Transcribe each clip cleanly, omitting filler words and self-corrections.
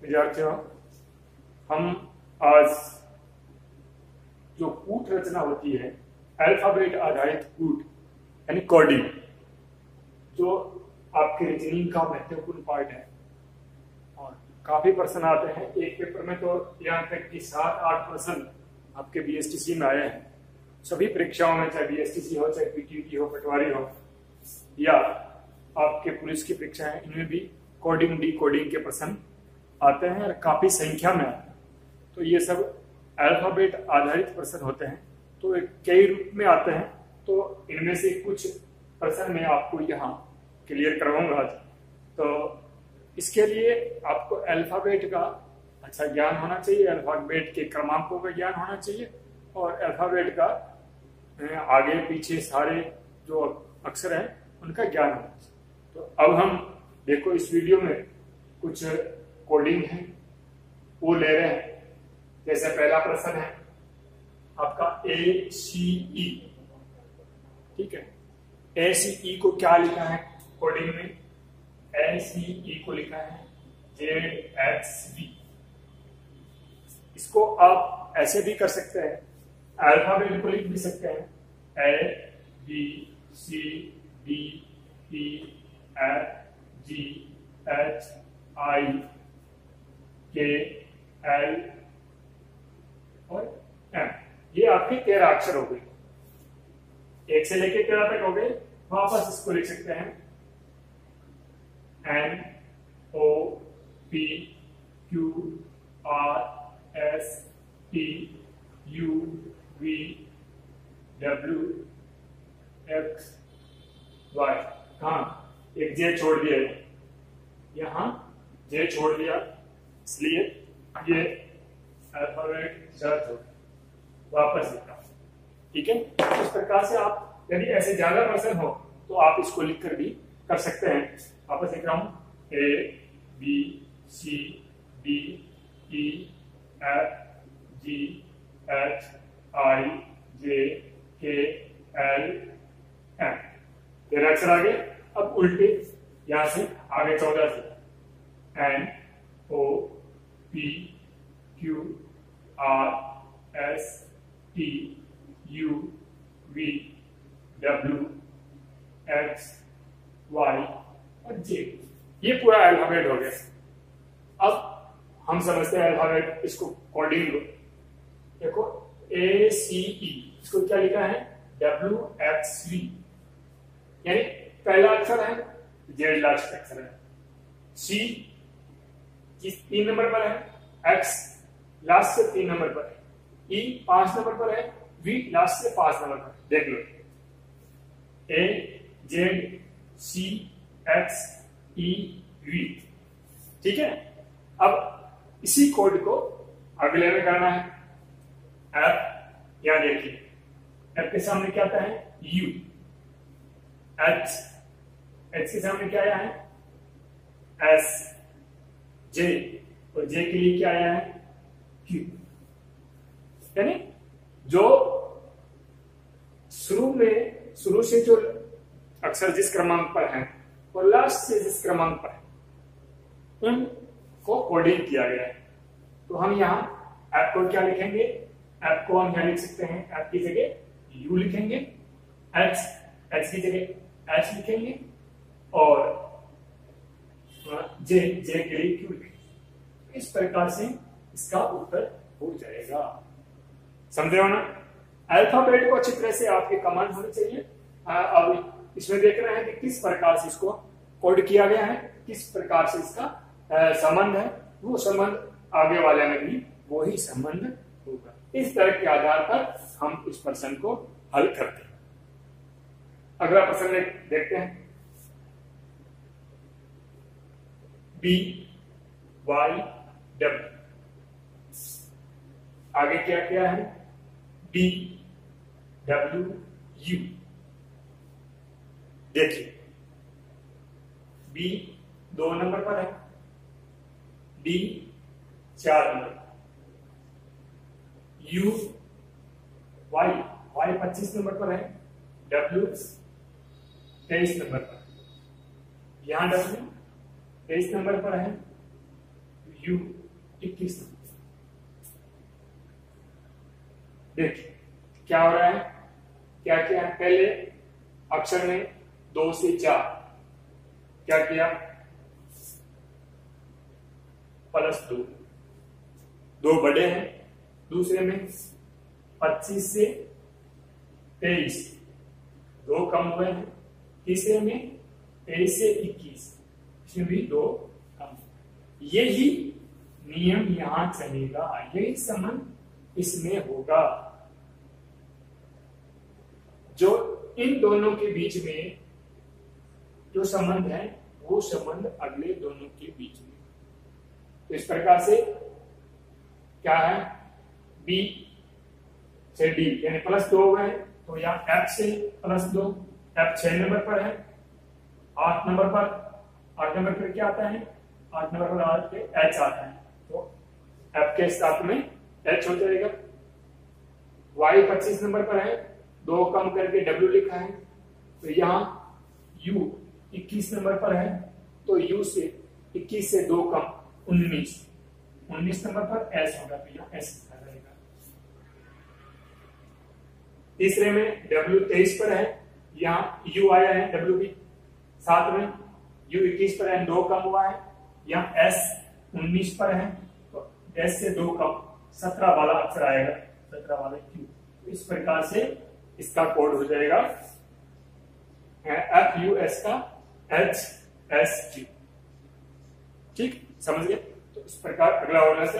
विद्यार्थियों, हम आज जो कूट रचना होती है, अल्फाबेट आधारित कूट यानी कोडिंग, जो आपके रीजनिंग का महत्वपूर्ण पार्ट है और काफी प्रश्न आते हैं। एक पेपर में तो यहाँ तक कि 7-8 प्रश्न आपके बीएसटीसी में आए हैं। सभी परीक्षाओं में, चाहे बीएसटीसी हो, चाहे पीटीटी हो, पटवारी हो या आपके पुलिस की परीक्षा है, इनमें भी कोडिंग डी कोडिंग के प्रश्न आते हैं और काफी संख्या में आते हैं। तो ये सब अल्फाबेट आधारित प्रश्न होते हैं, तो कई रूप में आते हैं। तो इनमें से कुछ प्रश्न मैं आपको यहाँ क्लियर करवाऊंगा आज। तो इसके लिए आपको अल्फाबेट का अच्छा ज्ञान होना चाहिए, अल्फाबेट के क्रमांकों का ज्ञान होना चाहिए और अल्फाबेट का आगे पीछे सारे जो अक्षर हैं उनका ज्ञान होना चाहिए। तो अब हम देखो इस वीडियो में कुछ कोडिंग है वो ले रहे हैं। जैसे पहला प्रश्न है आपका ACE, ठीक है। ACE को क्या लिखा है कोडिंग में? ACE को लिखा है ZXV। इसको आप ऐसे भी कर सकते हैं, अल्फाबेट को लिख भी सकते हैं ABCDEFGHIKL और M। ये आपके 13 अक्षर हो गए, 1 से लेके 13 तक हो गए। वापस इसको लिख सकते हैं NOPQRSTUVWXY। कहा एक जे छोड़ दिया है, यहां जे छोड़ दिया, इसलिए ये अल्फाबेट दर्ज हो वापस लिखा, ठीक है। इस प्रकार से आप यदि ऐसे ज्यादा प्रश्न हो तो आप इसको लिखकर भी कर सकते हैं। वापस लिख रहा हूं ABCDEFGHIKLM। 13 अक्षर आगे। अब उल्टे यहां से आगे 14 से NOPQRSTUVWXY और J। ये पूरा अल्फाबेट हो गया। अब हम समझते हैं अल्फाबेट, इसको कोडिंग लो। देखो ACE, इसको क्या लिखा है? WXV, यानी पहला अक्षर है, Z लास्ट अक्षर है, C 3 नंबर पर है, X लास्ट से 3 नंबर पर है, E 5 नंबर पर है, V लास्ट से 5 नंबर पर। देख लो AZCXEV, ठीक है। अब इसी कोड को अगले में करना है। F, यहां देखिए F के सामने क्या आता है? U। H के सामने क्या आया है? S। J, और J के लिए क्या आया है? Q। यानी जो शुरू से जो अक्षर जिस क्रमांक पर है और लास्ट से जिस क्रमांक पर है उनको कोडिंग किया गया है। तो हम यहाँ ऐप को क्या लिखेंगे? ऐप को हम यहाँ लिख सकते हैं, ऐप की जगह U लिखेंगे, H की जगह H लिखेंगे और J के लिए Q लिखेंगे। इस प्रकार से इसका उत्तर हो जाएगा। समझे हो ना? अल्फाबेट को अच्छी तरह से आपके कमांड होने चाहिए। अब इसमें देख रहे हैं कि किस प्रकार से इसको कोड किया गया है, किस प्रकार से इसका संबंध है। वो संबंध आगे वाले में भी वही संबंध होगा। इस तरह के आधार पर हम इस प्रश्न को हल करते हैं। अगला प्रश्न देखते हैं। BYW, आगे क्या क्या है? DWU। देखिए B 2 नंबर पर है, D 4 नंबर पर, U Y 25 नंबर पर है, W 23 नंबर पर, यहां W 23 नंबर पर है, U 21। देखिए क्या हो रहा है, क्या किया है, पहले अक्षर में 2 से 4 क्या किया, +2, 2 बड़े हैं। दूसरे में 25 से 23, 2 कम हुए हैं। तीसरे में 23 से 21, इसमें भी 2 कम। यही नियम यहां चलेगा, यही संबंध इसमें होगा। जो इन दोनों के बीच में जो संबंध है वो संबंध अगले दोनों के बीच में। तो इस प्रकार से क्या है, B से D यानी +2 हो गए। तो यहाँ F से +2, F 6 नंबर पर है। 8 नंबर पर क्या आता है, 8 नंबर पर H आता है, तो F के साथ में H हो जाएगा। Y 25 नंबर पर है, 2 कम करके W लिखा है, तो यहाँ U 21 नंबर पर है, तो U से 21 से 2 कम 19 नंबर पर S होगा, तो यहाँ S आ जाएगा। तीसरे में W 23 पर है, यहाँ U आया है W भी साथ में, U 21 पर है, 2 कम हुआ है, यहाँ S 19 पर है, तो S से 2 कम 17 वाला अक्षर आएगा, 17 वाला Q। इस प्रकार से इसका कोड हो जाएगा FUS का HSG। ठीक, समझ गए। तो इस प्रकार अगला होना से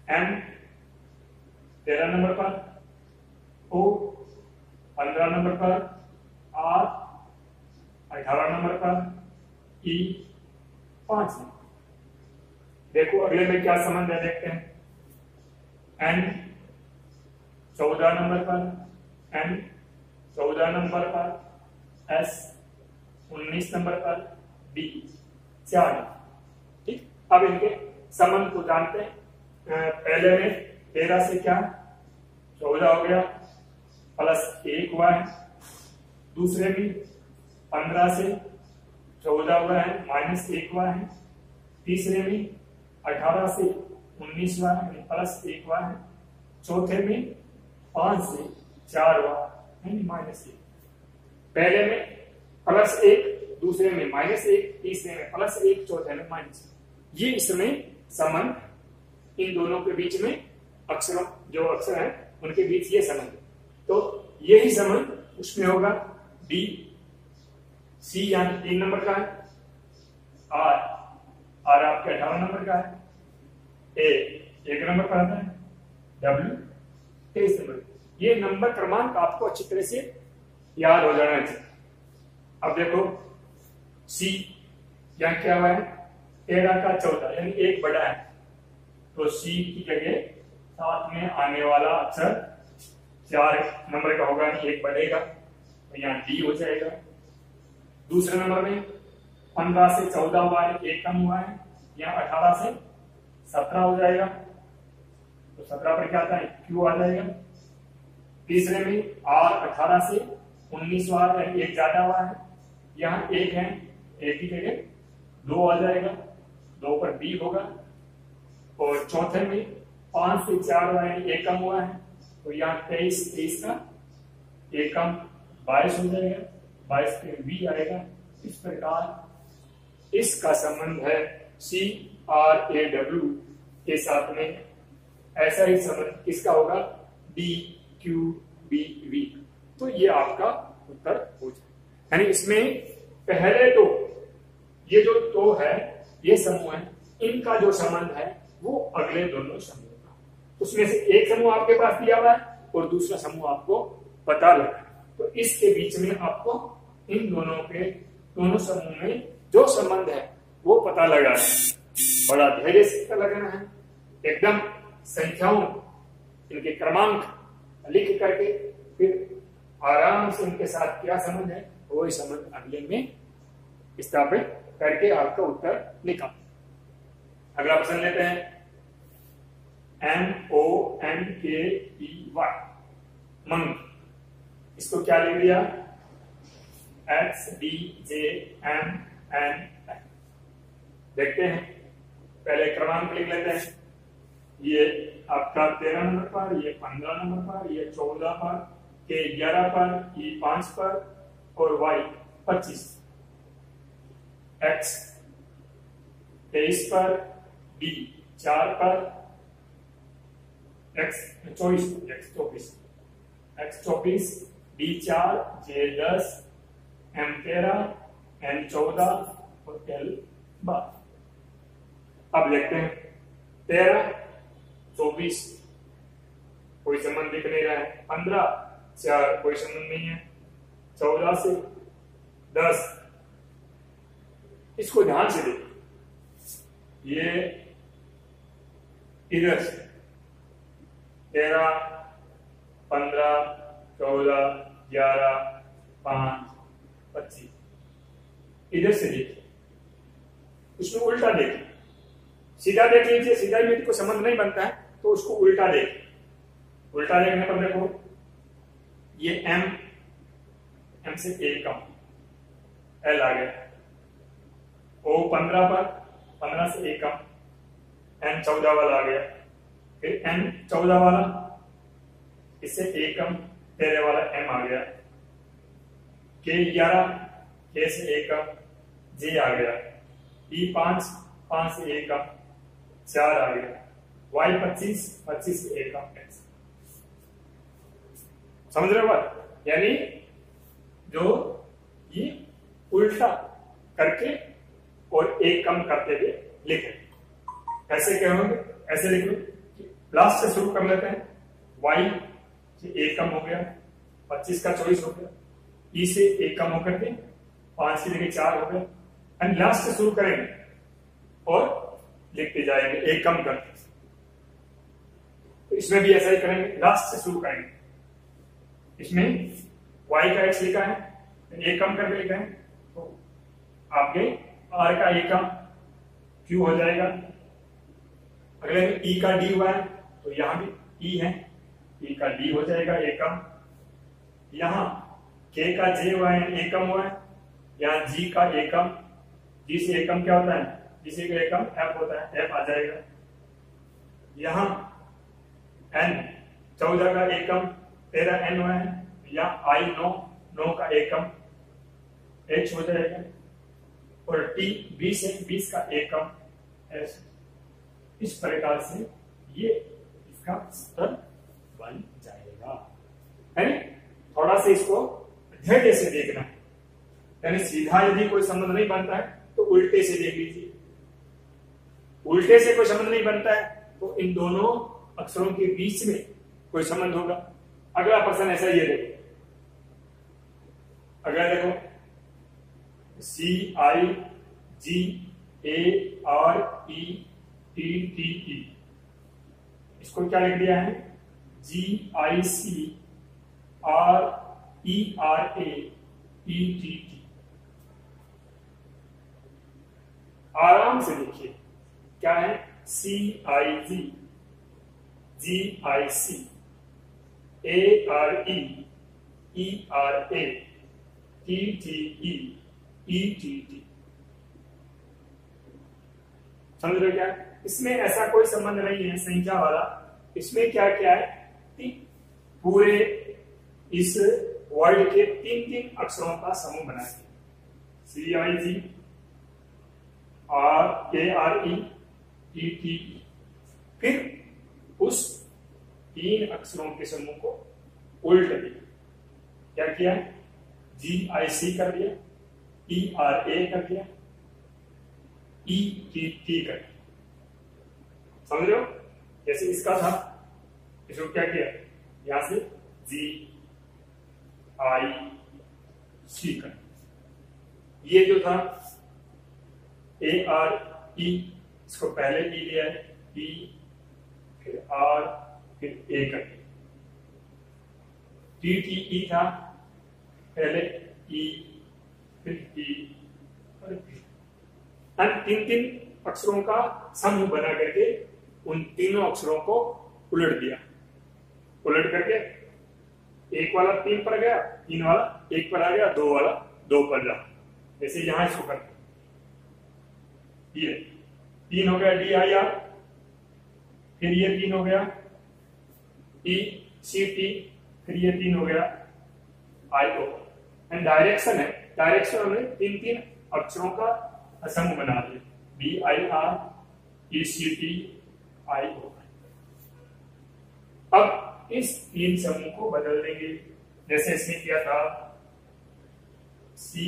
M 13 नंबर पर, O 15 नंबर पर, R 18 नंबर पर, E 5 नंबर। देखो अगले में क्या संबंध है, देखते हैं। N 14 नंबर पर, N 14 नंबर पर, S 19 नंबर पर, D 4। ठीक, अब इनके संबंध को जानते हैं। पहले में 13 से क्या 14 हो गया, +1 हुआ है। दूसरे में 15 से 14 हुआ है, -1 हुआ है। तीसरे में 18 से 19 हुआ है, +1 हुआ है। चौथे में 5 से 4 हुआ है, -1। पहले में +1, दूसरे में -1, तीसरे में +1, चौथे में -1। ये इसमें संबंध इन दोनों के बीच में अक्षरों जो अक्षर हैं उनके बीच ये संबंध। तो यही संबंध उसमें होगा। D C यानी 3 नंबर का है, R आपके 18 नंबर का है, A 1 नंबर पर आता है, W 23 नंबर। ये नंबर क्रमांक आपको अच्छी तरह से याद हो जाना चाहिए। अब देखो C यहाँ क्या हुआ है, 13 का 14 यानी 1 बड़ा है, तो C की जगह साथ में आने वाला अक्षर 4 नंबर का होगा, यानी 1 बढ़ेगा, तो यहाँ D हो जाएगा। दूसरे नंबर में 15 से 14 हुआ है, 1 कम हुआ है, यहाँ 18 से 17 हो जाएगा, तो 17 पर क्या आता है, Q आ जाएगा। तीसरे में R 18 से 19 हुआ है, 1 ज्यादा हुआ है, यहाँ 1 है, 1 की जगह 2 आ जाएगा, 2 पर B होगा। और चौथे में 5 से 4 हुआ है, 1 कम हुआ है, तो यहाँ 23 का 1 कम 22 हो जाएगा, 22 पे V आएगा। इस प्रकार इसका संबंध है CRAW के साथ में। ऐसा ही संबंध किसका होगा, DQBV। तो ये आपका उत्तर हो जाए। यानी इसमें पहले तो ये जो तो है, ये समूह है, इनका जो संबंध है वो अगले दोनों समूह का, उसमें से एक समूह आपके पास दिया हुआ है और दूसरा समूह आपको पता लगा, तो इसके बीच में आपको इन दोनों समूह में जो संबंध है वो पता लगाना है। बड़ा धैर्य से पता लगाना है, एकदम संख्याओं इनके क्रमांक लिख करके फिर आराम से उनके साथ क्या संबंध है वो संबंध अगले में स्थापित करके आपका उत्तर निकाल। अगला प्रश्न लेते हैं, MONKEY मंग, इसको क्या लिख दिया, XDJMN। देखते हैं, पहले क्रमांक लिख लेते हैं। ये आपका 13 नंबर पर, ये 15 नंबर पर, ये 14 पर, के 11 पर, ई 5 पर और वाई 25, एक्स 23 पर, डी 4 पर, एक्स 24, डी 4, जे 10, एम 13, एन 14 और एल 12। अब लिखते हैं 13, 24 कोई संबंध दिख नहीं रहा है, 15, 4 कोई संबंध नहीं है, 14 से 10, इसको ध्यान से देखिए, ये इधर से 13, 15, 14, 11, 5, 25, इधर से देखिए, उसमें उल्टा देखिए, सीधा देख लीजिए, सीधा में कोई संबंध नहीं बनता है तो उसको उल्टा देखिए। उल्टा देखने पर देखो, ये एम से ए कम, एल आ गया, ओ 15 पर, 15 से ए कम, एन 14 वाला आ गया, फिर एन 14 वाला, इससे ए कम 13 वाला एम आ गया, के 11, के से ए कम, जे आ गया, ई 5, 5 से ए कम, 4 आ गया, वाई 25, 25 से ए कम, एक्स। समझ रहे हो बात? यानी जो ये उल्टा करके और एक कम करते हुए लिखे, ऐसे क्या होंगे, ऐसे लिखो, लास्ट से शुरू कर लेते हैं, y से एक कम हो गया, 25 का 24 हो गया, ई से एक कम होकर के 5 की जगह 4 हो गया, एंड लास्ट से शुरू करेंगे और लिखते जाएंगे एक कम करके। तो इसमें भी ऐसा ही करेंगे, लास्ट से शुरू करेंगे, इसमें y का x लिखा है, एक कम करके लिखा है, तो आपके r का एक कम q हो जाएगा, अगले में e का d हुआ है तो यहां भी e है, e का d हो जाएगा एक कम, यहां k का j हुआ है एक कम हुआ है, यहाँ g का एक कम, g से एक कम क्या होता है, g से एक कम f होता है, f आ जाएगा, यहां n 14 का एक कम 13 n हुआ है, यहाँ i 9 का एक कम h हो जाएगा, और t 20 है, 20 का एक कम s। इस प्रकार से ये इसका उत्तर बन जाएगा, है? थोड़ा सा इसको धैर्य से देखना है, यानी सीधा यदि कोई संबंध नहीं बनता है तो उल्टे से देख लीजिए, उल्टे से कोई संबंध नहीं बनता है तो इन दोनों अक्षरों के बीच में कोई संबंध होगा। अगला प्रश्न ऐसा ही है, देखो अगला देखो, CIGARETTE, इसको क्या लिख दिया है, GICRERAETT। आराम से देखिए क्या है, CIG GIC AREERA TTE ETT। समझ रहे क्या? इसमें ऐसा कोई संबंध नहीं है संख्या वाला, इसमें क्या क्या है कि पूरे इस वर्ड के 3 अक्षरों का समूह बना है, CIG RARETTE, फिर उस 3 अक्षरों के समूह को उल्ट दिया, क्या किया, GIC कर दिया, ERA कर दिया, ETT कर दिया। समझ रहे हो? जैसे इसका था, इसको क्या किया, यहां से GIC कर, ये जो था ARE, इसको पहले E लिया है, E फिर R फिर A कर दिया, TTE था पहले E फिर E और तीन अक्षरों का समूह बना करके उन तीनों अक्षरों को उलट दिया, उलट करके एक वाला 3 पर गया, 3 वाला 1 पर आ गया, 2 वाला 2 पर जा, जैसे यहां इसको करते ये 3 हो गया डी आई आर, फिर ये 3 हो गया ई सी टी, फिर ये 3 हो गया आई ओ। एंड डायरेक्शन है, डायरेक्शन हमने 3 अक्षरों का समूह बना दिया, D I R E C T I O. अब इस 3 समूह को बदल देंगे, जैसे इसने किया था सी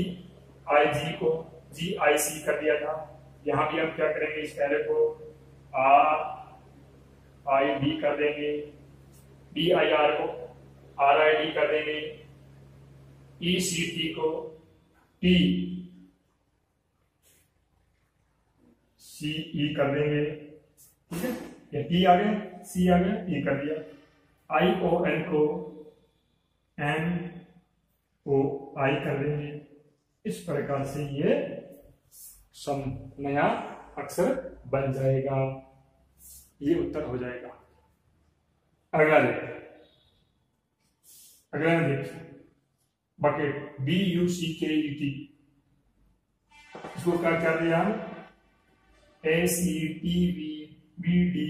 आई जी को जी आई सी कर दिया था, यहां भी हम क्या करेंगे, इस पहले को आर आई डी कर देंगे, डी आई आर को आर आई डी कर देंगे, ई सी टी को टी सी ई कर देंगे, ठीक है, ये टी आ गया, सी आ गया, ई कर दिया, आई ओ एन को एन ओ आई कर देंगे। इस प्रकार से ये नया अक्षर बन जाएगा, ये उत्तर हो जाएगा। अगला देखिए, अगला देखिए बकेट बी यू सी के ई टी, इसको क्या कर दिया हम, A C T V B D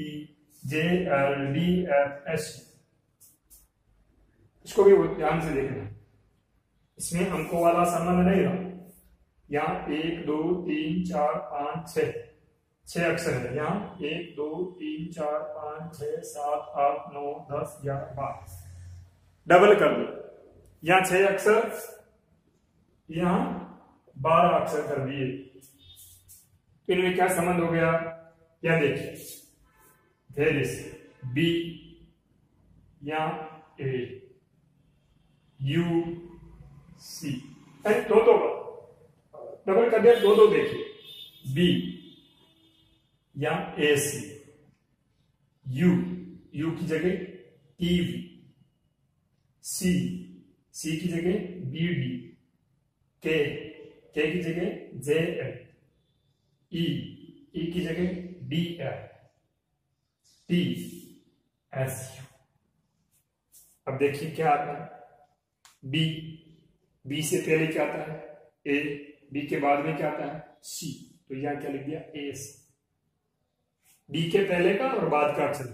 J L D F S, इसको भी ध्यान से देखना, इसमें अंकों वाला संबंध नहीं रहा, यहाँ 1 2 3 4 5 6 अक्षर है, यहाँ 1 2 3 4 5 6 7 8 9 10 11 12, डबल कर दो, यहाँ 6 अक्षर, यहाँ 12 अक्षर कर दिए, इनमें क्या संबंध हो गया, यह देखिए, देयर इज बी या ए यू सी, दो डबल कर दिया, दो देखिए, बी या ए सी, यू की जगह टीवी, सी की जगह बी डी, के की जगह जे एल, ई की जगह D L, T S U. अब देखिए क्या आता है, बी से पहले क्या आता है, ए, बी के बाद में क्या आता है, सी, तो यहां क्या लिख दिया, ए सी, बी के पहले का और बाद का अक्षर,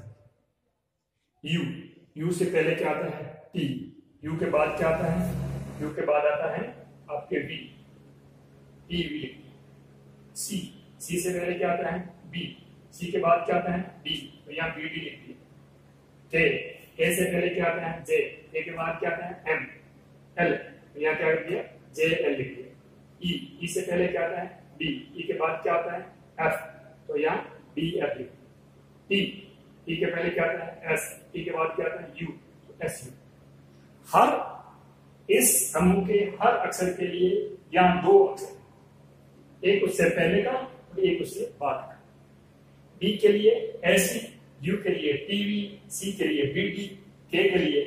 यू से पहले क्या आता है, टी, यू के बाद क्या आता है, यू के बाद आता है आपके वी, टी वी, सी से पहले क्या आता है, बी, सी के बाद क्या आता है, डी, तो यहाँ बी डी लिख दिया, ए से पहले क्या आता है, जे, ए के बाद क्या आता है, एम, एल, तो यहाँ क्या लिख दिया, जे एल लिख दिया, ई से पहले क्या आता है, डी, ई के बाद क्या आता है, एफ, तो यहाँ डी एफ लिख, टी के पहले क्या आता है, एस, टी के बाद क्या आता है, यू, तो एस यू। हर इस समूह के हर अक्षर के लिए यहाँ 2 अक्षर, एक उससे पहले का और एक उससे बाद का, डी के लिए एस, यू के लिए टीवी, सी के लिए बीडी, के लिए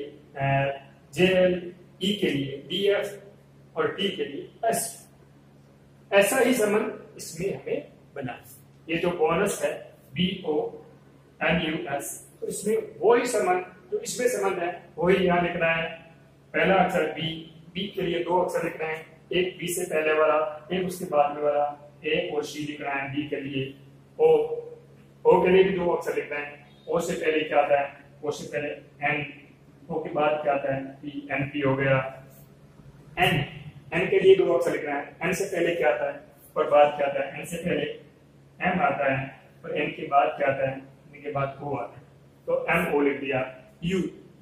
जेएल, ई के लिए डीएफ और टी के लिए एस। ऐसा ही संबंध इसमें हमें बना, ये जो बोनस है BONUS, तो इसमें वही संबंध जो इसमें संबंध है वही यहाँ लिखना है। पहला अक्षर बी के लिए 2 अक्षर लिख रहे हैं, एक बी से पहले वाला, एक उसके बाद में वाला, ए और सी लिख रहे हैं। डी के लिए ओ के लिए भी 2 अक्षर लिख रहे हैं। ओ से पहले क्या आता है, ओ से पहले एन, ओ के बाद क्या आता है, पी, एन पी हो गया। एन के लिए 2 अक्षर लिख रहे हैं, एन से पहले क्या आता है और बाद क्या आता है, एन से पहले एम आता है और एन के बाद क्या आता है, एन के बाद ओ आता है, तो एम ओ लिख दिया।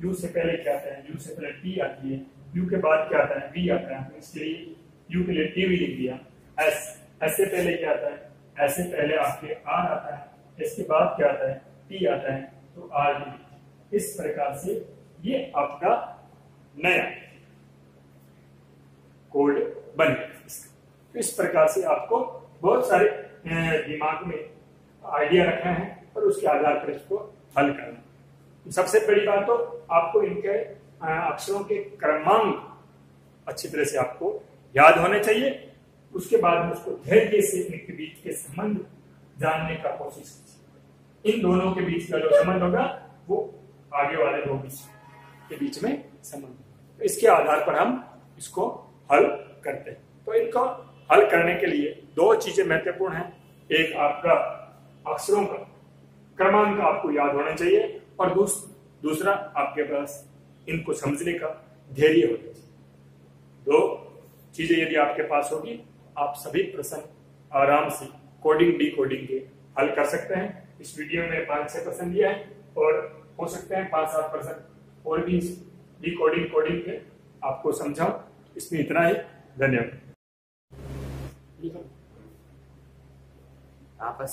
यू से पहले क्या आता है, यू से पहले टी आती है, यू के बाद क्या आता है, वी आता है, इसके लिए यू के लिए टी वी लिख दिया। एस से पहले क्या आता है, एस से पहले आपके आर आता है, इसके बाद क्या आता है, टी आता है, तो आर डी। इस प्रकार से ये आपका नया कोड बन गया। इस प्रकार से आपको बहुत सारे दिमाग में आइडिया रखना है और उसके आधार पर इसको हल करना। सबसे बड़ी बात तो आपको इनके अक्षरों के क्रमांक अच्छी तरह से आपको याद होने चाहिए। उसके बाद में उसको धैर्य से इनके बीच के संबंध जानने का कोशिश कीजिए। इन दोनों के बीच का जो संबंध होगा वो आगे वाले 2 के बीच में संबंध, तो इसके आधार पर हम इसको हल करते हैं। तो इनको हल करने के लिए 2 चीजें महत्वपूर्ण हैं। एक आपका अक्षरों का क्रमांक आपको याद होना चाहिए, और दूसरा आपके पास इनको समझने का धैर्य होना चाहिए। दो चीजें यदि आपके पास होगी, आप सभी प्रश्न आराम से कोडिंग डी कोडिंग के हल कर सकते हैं। इस वीडियो में 5-6 प्रश्न दिया है, और हो सकते हैं 5-7 प्रश्न और भी डी कोडिंग कोडिंग के आपको समझाऊं। इसमें इतना ही, धन्यवाद। आपस